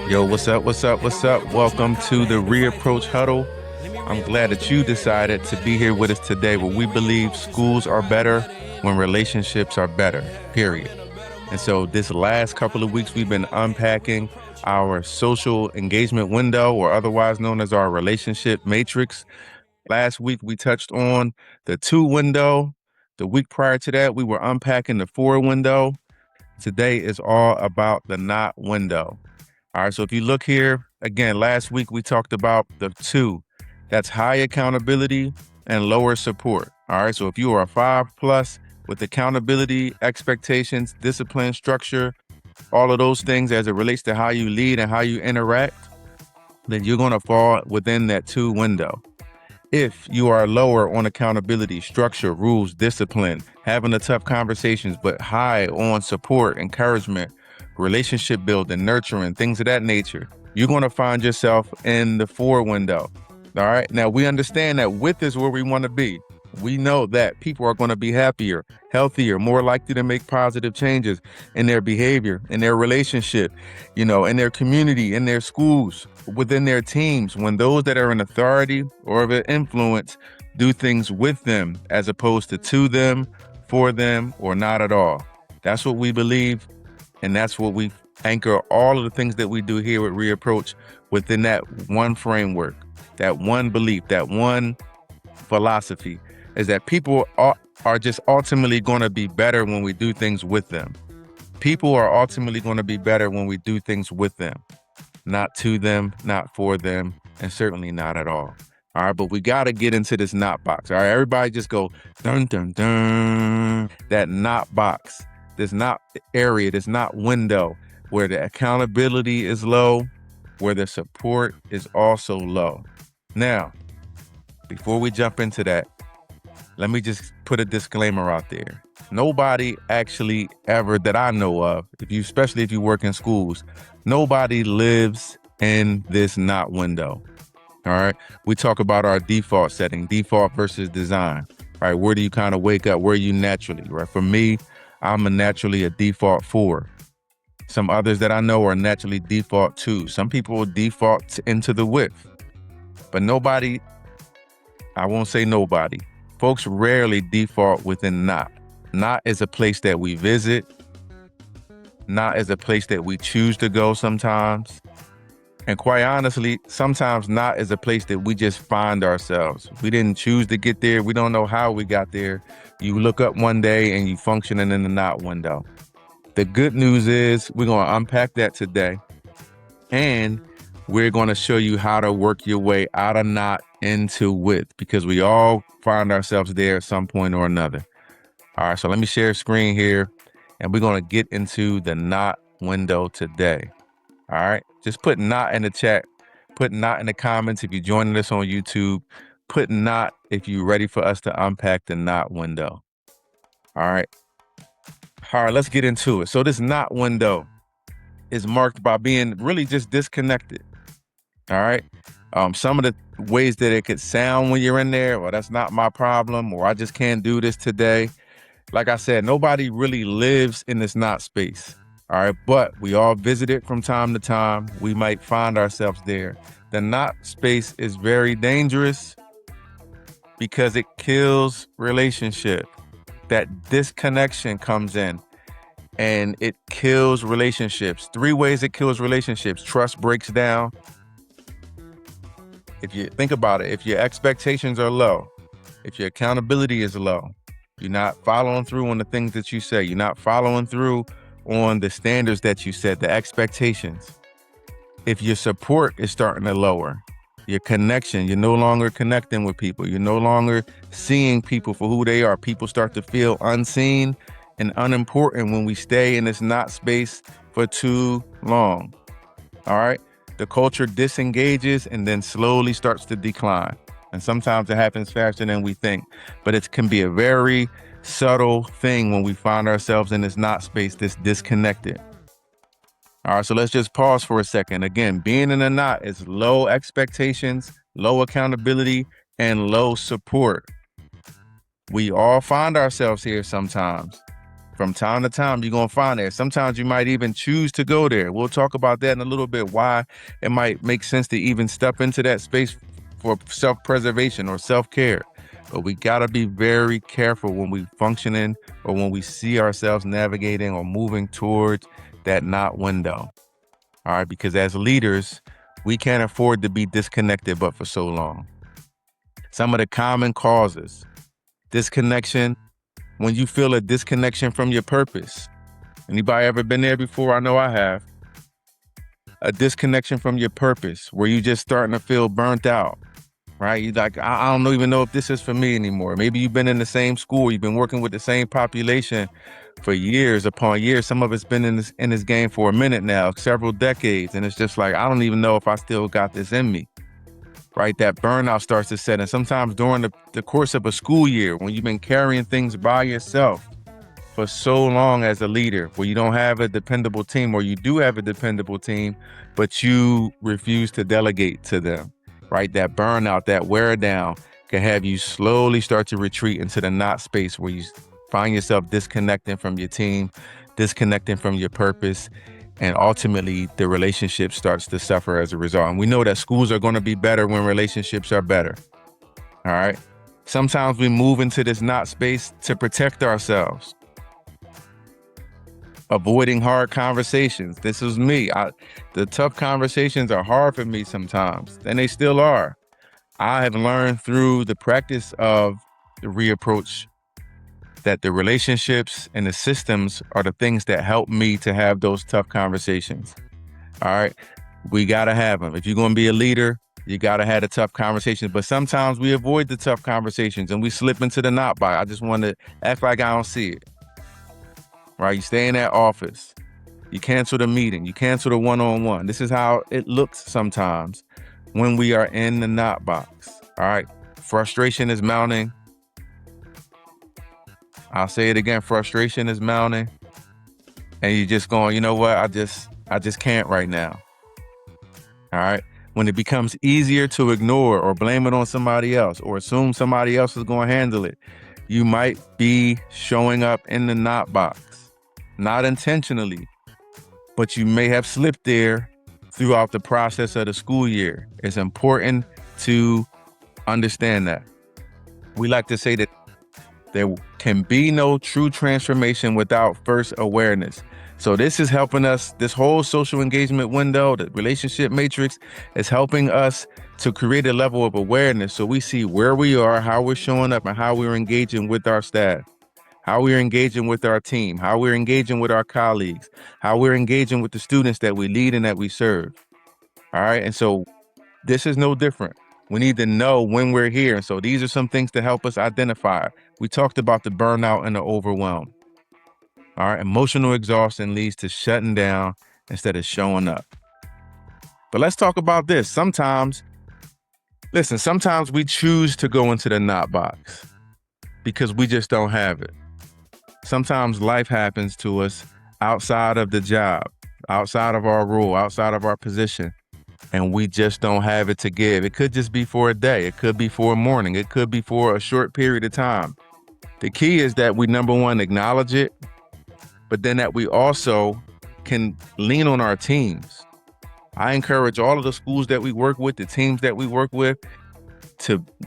Yo, what's up? Welcome to the Re-Approach Huddle. I'm glad that you decided to be here with us today, where we believe schools are better when relationships are better, period. And so this last couple of weeks, we've been unpacking our social engagement window, or otherwise known as our relationship matrix. Last week, we touched on the 2 window. The week prior to that, we were unpacking the 4 window. Today is all about the not window. All right, so if you look here, again, last week we talked about the 2. That's high accountability and lower support. All right, so if you are a 5+ with accountability, expectations, discipline, structure, all of those things as it relates to how you lead and how you interact, then you're going to fall within that 2 window. If you are lower on accountability, structure, rules, discipline, having the tough conversations, but high on support, encouragement, relationship building, nurturing, things of that nature, you're going to find yourself in the 4 window. All right. Now, we understand that width is where we want to be. We know that people are going to be happier, healthier, more likely to make positive changes in their behavior, in their relationship, in their community, in their schools, within their teams, when those that are in authority or of influence do things with them as opposed to them, for them, or not at all. That's what we believe. And that's what we anchor all of the things that we do here at Re-Approach within that one framework, that one belief, that one philosophy, is that people are just ultimately going to be better when we do things with them. People are ultimately going to be better when we do things with them, not to them, not for them, and certainly not at all. All right, but we got to get into this not box. All right, everybody just go dun, dun, dun. That not box, this not area, this not window where the accountability is low, where the support is also low. Now, before we jump into that, let me just put a disclaimer out there. Nobody actually ever that I know of, especially if you work in schools, nobody lives in this not window. All right. We talk about our default setting, default versus design. Right. Where do you kind of wake up? Where are you naturally? Right. For me, I'm naturally a default 4. Some others that I know are naturally default 2. Some people will default into the width, but nobody, I won't say nobody. Folks rarely default within not. Not is a place that we visit. Not is a place that we choose to go sometimes. And quite honestly, sometimes not is a place that we just find ourselves. We didn't choose to get there. We don't know how we got there. You look up one day and you functioning in the not window. The good news is we're going to unpack that today. And we're going to show you how to work your way out of not into width, because we all find ourselves there at some point or another. All right, so let me share a screen here, and we're going to get into the not window today. All right, just put not in the chat, put not in the comments if you're joining us on YouTube, put not if you're ready for us to unpack the not window. All right, let's get into it. So this not window is marked by being really just disconnected. All right. Some of the ways that it could sound when you're in there, well, that's not my problem, or I just can't do this today. Like I said, nobody really lives in this not space. All right. But we all visit it from time to time. We might find ourselves there. The not space is very dangerous because it kills relationship. That disconnection comes in and it kills relationships. 3 ways it kills relationships. Trust breaks down. If you think about it, if your expectations are low, if your accountability is low, you're not following through on the things that you say, you're not following through on the standards that you set, the expectations. If your support is starting to lower, your connection, you're no longer connecting with people, you're no longer seeing people for who they are. People start to feel unseen and unimportant when we stay in this not space for too long. All right. The culture disengages and then slowly starts to decline. And sometimes it happens faster than we think, but it can be a very subtle thing when we find ourselves in this not space, this disconnected. All right, so let's just pause for a second. Again, being in a knot is low expectations, low accountability, and low support. We all find ourselves here sometimes. From time to time, you're going to find that. Sometimes you might even choose to go there. We'll talk about that in a little bit, why it might make sense to even step into that space for self-preservation or self-care. But we got to be very careful when we functioning or when we see ourselves navigating or moving towards that not window. All right, because as leaders, we can't afford to be disconnected but for so long. Some of the common causes: disconnection, when you feel a disconnection from your purpose. Anybody ever been there before? I know I have. A disconnection from your purpose, where you just starting to feel burnt out, right? You like, I don't even know if this is for me anymore. Maybe you've been in the same school, you've been working with the same population for years upon years. Some of it's been in this game for a minute now, several decades, and it's just like, I don't even know if I still got this in me. Right? That burnout starts to set in. Sometimes during the course of a school year, when you've been carrying things by yourself for so long as a leader, where you don't have a dependable team, or you do have a dependable team, but you refuse to delegate to them, right? That burnout, that wear down can have you slowly start to retreat into the not space, where you find yourself disconnecting from your team, disconnecting from your purpose, and ultimately the relationship starts to suffer as a result. And we know that schools are going to be better when relationships are better. All right. Sometimes we move into this not space to protect ourselves. Avoiding hard conversations. This is me. The tough conversations are hard for me sometimes, and they still are. I have learned through the practice of the Re-Approach that the relationships and the systems are the things that help me to have those tough conversations. All right. We got to have them. If you're going to be a leader, you got to have the tough conversations. But sometimes we avoid the tough conversations and we slip into the not by. I just want to act like I don't see it. Right. You stay in that office. You cancel the meeting. You cancel the one-on-one. This is how it looks sometimes when we are in the not box. All right. Frustration is mounting. I'll say it again. Frustration is mounting. And you're just going, you know what? I just can't right now. All right. When it becomes easier to ignore or blame it on somebody else or assume somebody else is going to handle it, you might be showing up in the not box, not intentionally, but you may have slipped there throughout the process of the school year. It's important to understand that. We like to say that there can be no true transformation without first awareness. So this is helping us, this whole social engagement window, the relationship matrix is helping us to create a level of awareness so we see where we are, how we're showing up, and how we're engaging with our staff, how we're engaging with our team, how we're engaging with our colleagues, how we're engaging with the students that we lead and that we serve. All right. And so this is no different. We need to know when we're here. And so these are some things to help us identify. We talked about the burnout and the overwhelm. All right. Emotional exhaustion leads to shutting down instead of showing up. But let's talk about this. Sometimes we choose to go into the not box because we just don't have it. Sometimes life happens to us outside of the job, outside of our role, outside of our position, and we just don't have it to give. It could just be for a day. It could be for a morning. It could be for a short period of time. The key is that we, number one, acknowledge it, but then that we also can lean on our teams. I encourage all of the schools that we work with, the teams that we work with,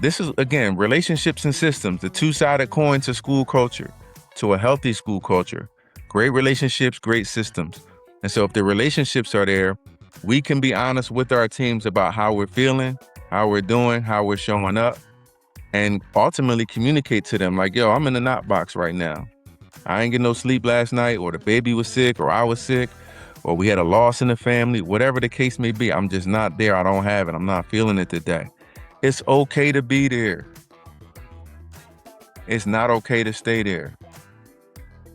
this is, again, relationships and systems, the two-sided coin to school culture, to a healthy school culture. Great relationships, great systems. And so if the relationships are there, we can be honest with our teams about how we're feeling, how we're doing, how we're showing up, and ultimately communicate to them like, yo, I'm in the not box right now. I ain't getting no sleep last night, or the baby was sick, or I was sick, or we had a loss in the family, whatever the case may be. I'm just not there. I don't have it. I'm not feeling it today. It's okay to be there. It's not okay to stay there.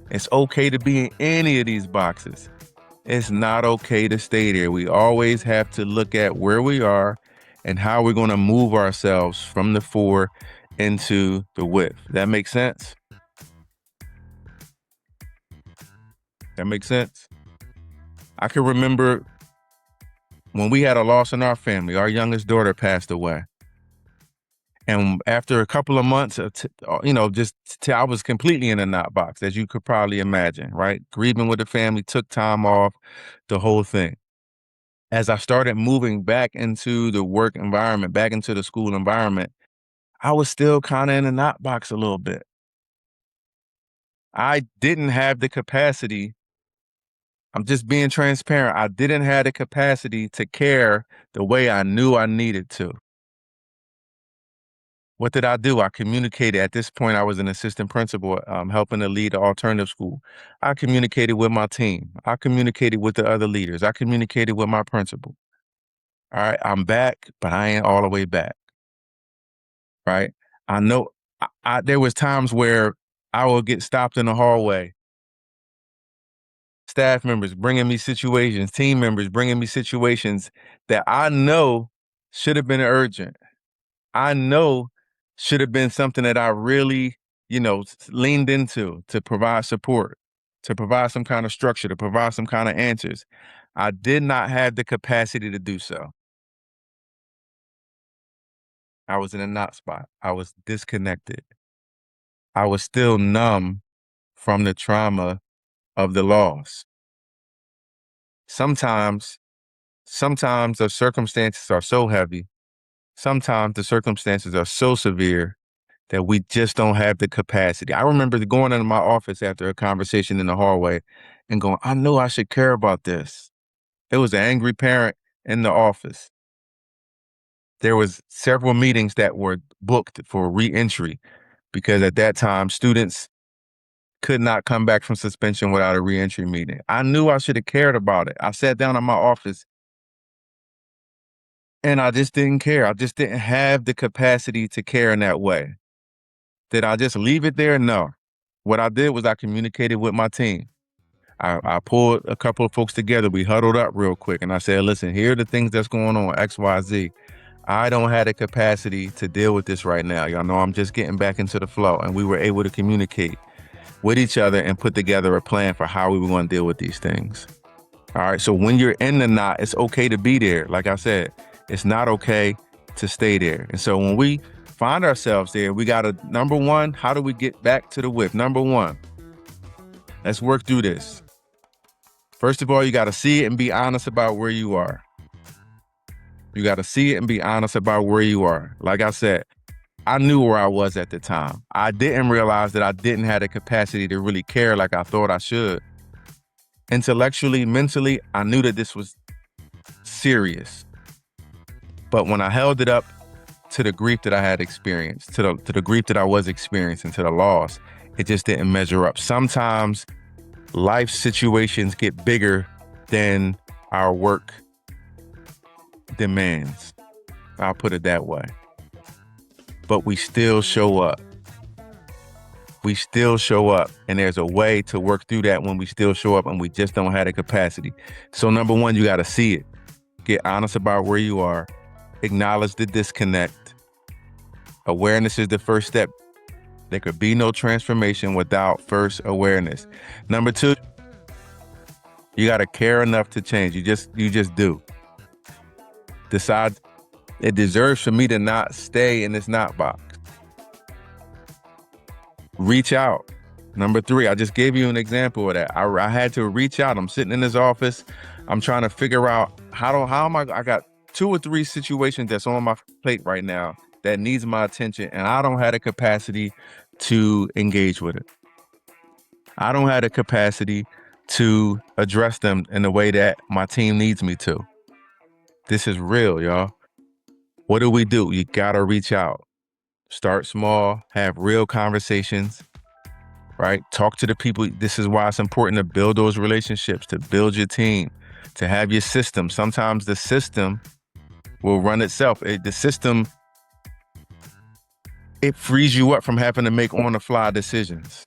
It's okay to be in any of these boxes. It's not okay to stay there. We always have to look at where we are and how we're going to move ourselves from the fore into the width. That makes sense? That makes sense? I can remember when we had a loss in our family. Our youngest daughter passed away. And after a couple of months, I was completely in a knot box, as you could probably imagine, right? Grieving with the family, took time off, the whole thing. As I started moving back into the work environment, back into the school environment, I was still kind of in a knot box a little bit. I didn't have the capacity. I'm just being transparent. I didn't have the capacity to care the way I knew I needed to. What did I do? I communicated. At this point, I was an assistant principal, helping to lead the alternative school. I communicated with my team. I communicated with the other leaders. I communicated with my principal. All right, I'm back, but I ain't all the way back. Right? I know there was times where I would get stopped in the hallway. Staff members bringing me situations, team members bringing me situations that I know should have been urgent. I know should have been something that I really, leaned into to provide support, to provide some kind of structure, to provide some kind of answers. I did not have the capacity to do so. I was in a knot spot. I was disconnected. I was still numb from the trauma of the loss. Sometimes the circumstances are so heavy. Sometimes the circumstances are so severe that we just don't have the capacity. I remember going into my office after a conversation in the hallway and going, I know I should care about this. There was an angry parent in the office. There was several meetings that were booked for reentry because at that time, students could not come back from suspension without a reentry meeting. I knew I should have cared about it. I sat down in my office and I just didn't care. I just didn't have the capacity to care in that way. Did I just leave it there? No. What I did was I communicated with my team. I pulled a couple of folks together. We huddled up real quick and I said, listen, here are the things that's going on, X, Y, Z. I don't have the capacity to deal with this right now. Y'all know I'm just getting back into the flow. And we were able to communicate with each other and put together a plan for how we were going to deal with these things. All right. So when you're in the knot, it's okay to be there. Like I said, it's not okay to stay there. And so when we find ourselves there, we got to, number one, how do we get back to the whip? Number one, let's work through this. First of all, you got to see it and be honest about where you are. You got to see it and be honest about where you are. Like I said, I knew where I was at the time. I didn't realize that I didn't have the capacity to really care like I thought I should. Intellectually, mentally, I knew that this was serious. But when I held it up to the grief that I had experienced, to the grief that I was experiencing, to the loss, it just didn't measure up. Sometimes life situations get bigger than our work demands. I'll put it that way. But we still show up. We still show up. And there's a way to work through that when we still show up and we just don't have the capacity. So number one, you got to see it. Get honest about where you are. Acknowledge the disconnect. Awareness is the first step. There could be no transformation without first awareness. Number two, you got to care enough to change. You just do. Decide it deserves for me to not stay in this knot box. Reach out. Number three, I just gave you an example of that. I had to reach out. I'm sitting in this office. I'm trying to figure out I got 2 or 3 situations that's on my plate right now that needs my attention, and I don't have the capacity to engage with it. I don't have the capacity to address them in the way that my team needs me to. This is real, y'all. What do? You gotta reach out. Start small, have real conversations, right? Talk to the people. This is why it's important to build those relationships, to build your team, to have your system. Sometimes the system will run itself. The system, it frees you up from having to make on-the-fly decisions,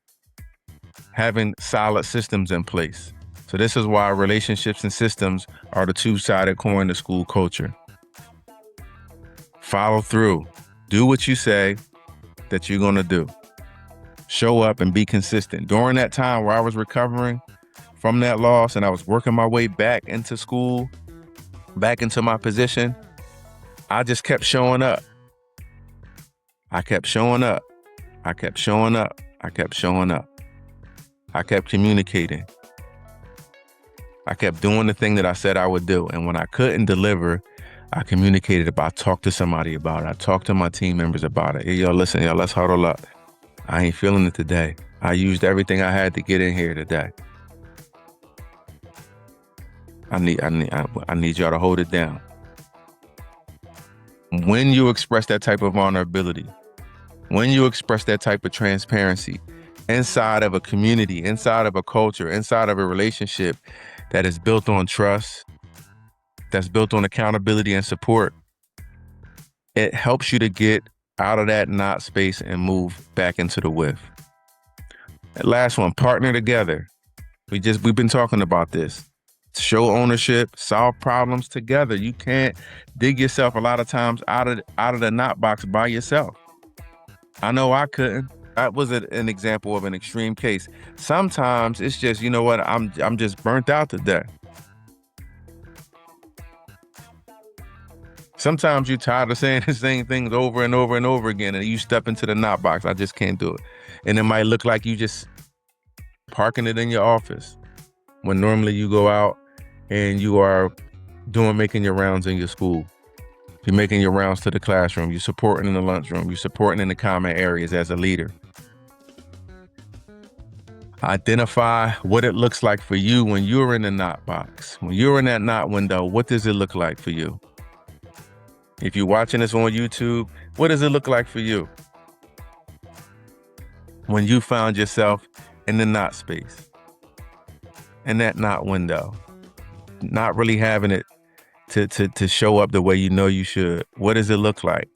having solid systems in place. So this is why relationships and systems are the two-sided coin of school culture. Follow through. Do what you say that you're going to do. Show up and be consistent. During that time where I was recovering from that loss and I was working my way back into school, back into my position, I just kept showing up. I kept showing up. I kept showing up. I kept showing up. I kept communicating. I kept doing the thing that I said I would do. And when I couldn't deliver, I communicated about, talked to somebody about it. I talked to my team members about it. Hey, yo, listen, yo, let's huddle up. I ain't feeling it today. I used everything I had to get in here today. I need y'all to hold it down. When you express that type of vulnerability, when you express that type of transparency inside of a community, inside of a culture, inside of a relationship that is built on trust, that's built on accountability and support, it helps you to get out of that not space and move back into the with. That last one, partner together. We've been talking about this. Show ownership, solve problems together. You can't dig yourself a lot of times out of the knot box by yourself. I know I couldn't. That was an example of an extreme case. Sometimes it's just, you know what, I'm just burnt out today. Sometimes you're tired of saying the same things over and over and over again, and you step into the knot box. I just can't do it. And it might look like you just parking it in your office when normally you go out and you are making your rounds in your school. You're making your rounds to the classroom. You're supporting in the lunchroom. You're supporting in the common areas as a leader. Identify what it looks like for you when you're in the knot box. When you're in that knot window, what does it look like for you? If you're watching this on YouTube, what does it look like for you when you found yourself in the knot space, in that knot window, not really having it to show up the way you know you should? What does it look like?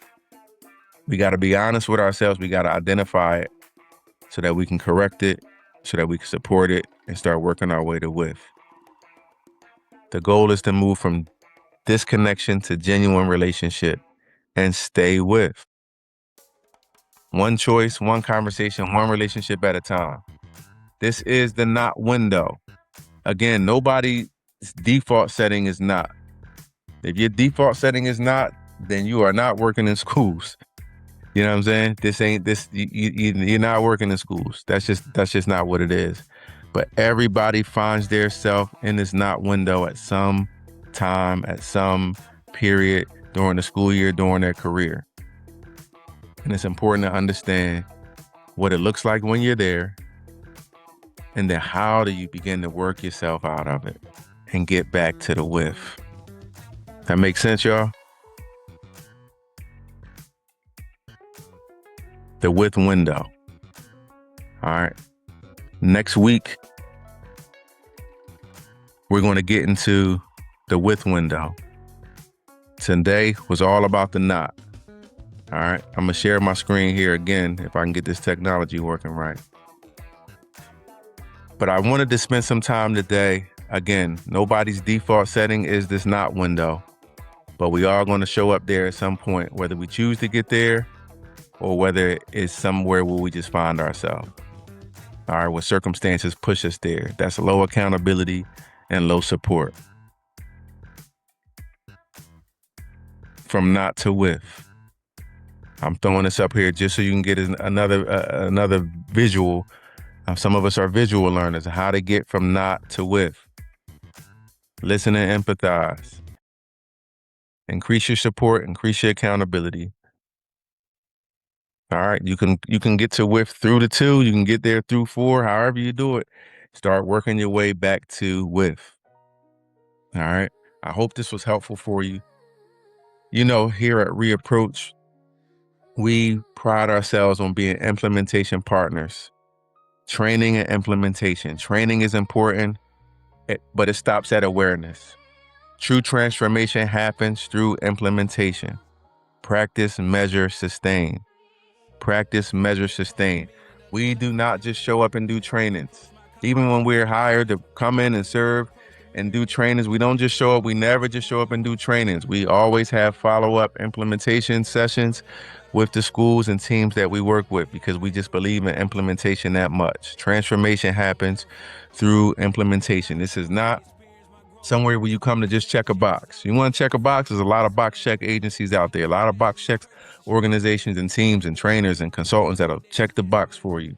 We got to be honest with ourselves. We got to identify it so that we can correct it, so that we can support it and start working our way to with. The goal is to move from disconnection to genuine relationship and stay with. One choice, one conversation, one relationship at a time. This is the not window. Again, nobody's default setting is not. If your default setting is not, then you are not working in schools. You know what I'm saying? You're not working in schools. That's just not what it is. But everybody finds their self in this not window at some time, at some period during the school year, during their career. And it's important to understand what it looks like when you're there, and then how do you begin to work yourself out of it and get back to the with. That makes sense, y'all? The with window. All right. Next week, we're going to get into the with window. Today was all about the not. All right. I'm going to share my screen here again if I can get this technology working right. But I wanted to spend some time today. Again, nobody's default setting is this not window, but we are going to show up there at some point, whether we choose to get there or whether it's somewhere where we just find ourselves. All right, where circumstances push us there. That's low accountability and low support. From not to with. I'm throwing this up here just so you can get another visual. Some of us are visual learners, how to get from not to with. Listen and empathize. Increase your support, increase your accountability. All right, you can get to with through the 2, you can get there through 4, however you do it. Start working your way back to with. All right, I hope this was helpful for you. You know, here at Re-Approach, we pride ourselves on being implementation partners. Training and implementation. Training is important, but it stops at awareness. True transformation happens through implementation. Practice, measure, sustain. Practice, measure, sustain. We do not just show up and do trainings. Even when we're hired to come in and serve and do trainings, we don't just show up. We never just show up and do trainings. We always have follow-up implementation sessions with the schools and teams that we work with, because we just believe in implementation that much. Transformation happens through implementation. This is not somewhere where you come to just check a box. You want to check a box? There's a lot of box check agencies out there, a lot of box checks organizations and teams and trainers and consultants that'll check the box for you.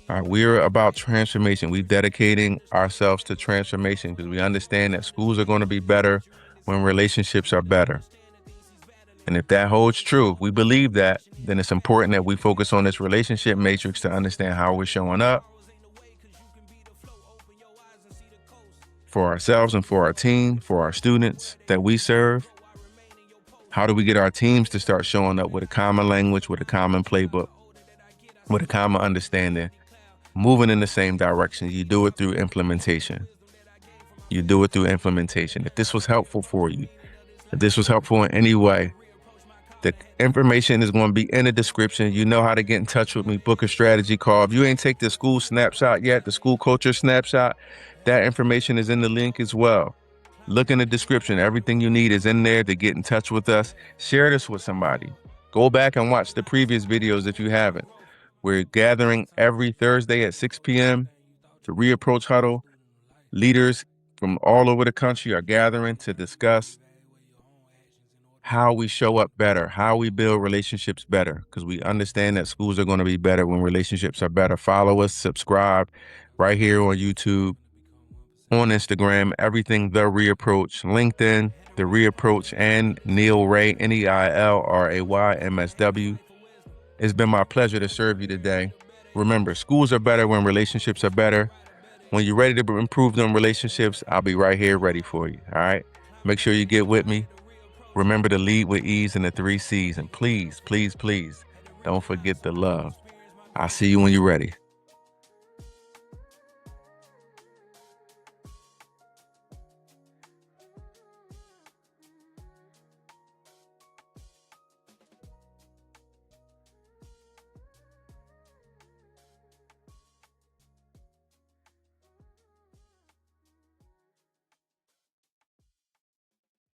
All right, we're about transformation. We're dedicating ourselves to transformation because we understand that schools are going to be better when relationships are better. And if that holds true, if we believe that, then it's important that we focus on this relationship matrix to understand how we're showing up for ourselves and for our team, for our students that we serve. How do we get our teams to start showing up with a common language, with a common playbook, with a common understanding, moving in the same direction? You do it through implementation. You do it through implementation. If this was helpful for you, if this was helpful in any way, the information is going to be in the description. You know how to get in touch with me, book a strategy call. If you ain't take the school snapshot yet, the school culture snapshot, that information is in the link as well. Look in the description. Everything you need is in there to get in touch with us. Share this with somebody. Go back and watch the previous videos if you haven't. We're gathering every Thursday at 6 p.m. to Re-Approach Huddle. Leaders from all over the country are gathering to discuss how we show up better, how we build relationships better, because we understand that schools are going to be better when relationships are better. Follow us, subscribe right here on YouTube, on Instagram, everything The Re-Approach, LinkedIn, The Re-Approach, and Neil Ray, NeilRaymSW. It's been my pleasure to serve you today. Remember, schools are better when relationships are better. When you're ready to improve them relationships, I'll be right here ready for you. All right. Make sure you get with me. Remember to lead with ease in the 3 C's. And please, please, please don't forget the love. I'll see you when you're ready.